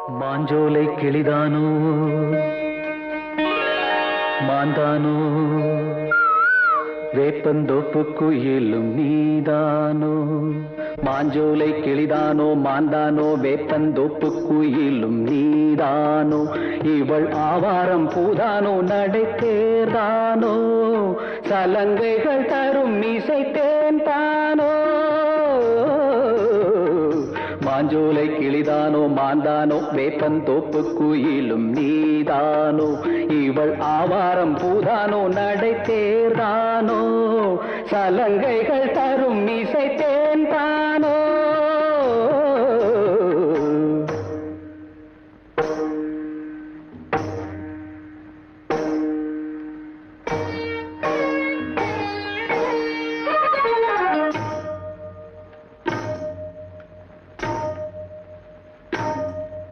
மாஞ்சோலை கிளிதானோ மாந்தானோ வேப்பந்தோப்பு குயிலும் நீதானோ மாஞ்சோலை கிளிதானோ மாந்தானோ வேப்பந்தோப்பு குயிலும் நீதானோ இவள் ஆவாரம் பூதானோ நடை தேர்தானோ சலங்கைகள் தரும் இசை தேன்தானோ மாஞ்சோலை கிளிதானோ மாந்தானோ வேப்பந்தோப்பு குயிலும் நீதானோ இவள் ஆவாரம் பூதானோ நடை தேர்தானோ சலங்கைகள் தரும் இசை தேன்தானோ